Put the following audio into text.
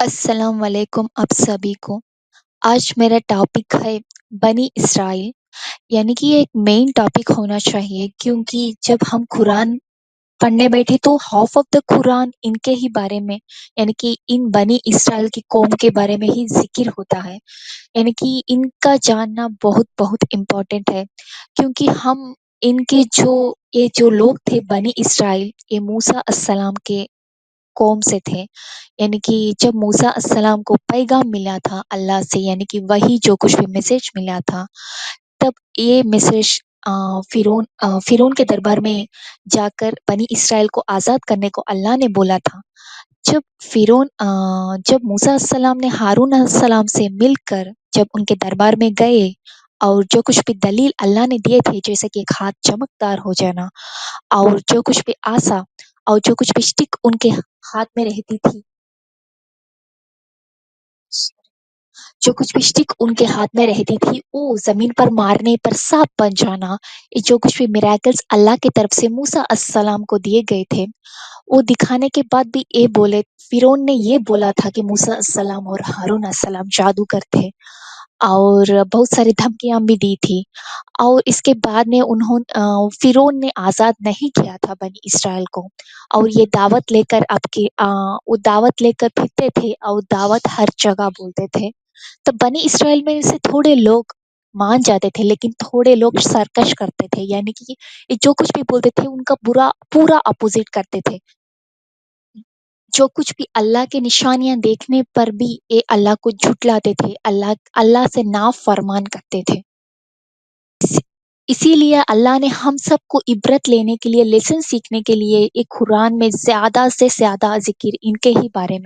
السلام علیکم آپ سبھی کو۔ آج میرا ٹاپک ہے بنی اسرائیل، یعنی کہ یہ ایک مین ٹاپک ہونا چاہیے، کیونکہ جب ہم قرآن پڑھنے بیٹھے تو ہاف آف دا قرآن ان کے ہی بارے میں، یعنی کہ ان بنی اسرائیل کی قوم کے بارے میں ہی ذکر ہوتا ہے، یعنی کہ ان کا جاننا بہت بہت امپورٹنٹ ہے، کیونکہ ہم ان کے یہ جو لوگ تھے بنی اسرائیل، یہ موسیٰ السلام کے قوم سے تھے، یعنی کہ جب موسیٰ السلام کو پیغام ملا تھا اللہ سے، یعنی کہ وہی جو کچھ بھی میسج ملا تھا، تب یہ میسج فرعون کے دربار میں جا کر بنی اسرائیل کو آزاد کرنے کو اللہ نے بولا تھا۔ جب موسیٰ السلام نے ہارون السلام سے مل کر جب ان کے دربار میں گئے، اور جو کچھ بھی دلیل اللہ نے دیے تھے، جیسے کہ ایک ہاتھ چمکدار ہو جانا، اور جو کچھ بھی آسا، اور جو کچھ بھی اسٹک ان کے ہاتھ میں رہتی تھی، جو کچھ بھی اسٹک ان کے ہاتھ میں رہتی تھی وہ زمین پر مارنے پر سانپ بن جانا، یہ جو کچھ بھی میراکلز اللہ کی طرف سے موسیٰ السلام کو دیے گئے تھے، وہ دکھانے کے بعد بھی فرعون نے یہ بولا تھا کہ موسیٰ السلام اور ہارون السلام جادوگر تھے، اور بہت ساری دھمکیاں بھی دی تھی، اور اس کے بعد میں فرعون نے آزاد نہیں کیا تھا بنی اسرائیل کو، اور یہ دعوت لے کر وہ دعوت لے کر پھرتے تھے، اور دعوت ہر جگہ بولتے تھے، تو بنی اسرائیل میں سے تھوڑے لوگ مان جاتے تھے، لیکن تھوڑے لوگ سرکش کرتے تھے، یعنی کہ یہ جو کچھ بھی بولتے تھے ان کا پورا اپوزٹ کرتے تھے، جو کچھ بھی اللہ کے نشانیاں دیکھنے پر بھی یہ اللہ کو جھٹلاتے تھے، اللہ سے نافرمان کرتے تھے۔ اسی لیے اللہ نے ہم سب کو عبرت لینے کے لیے، لیسن سیکھنے کے لیے ایک قرآن میں زیادہ سے زیادہ ذکر ان کے ہی بارے میں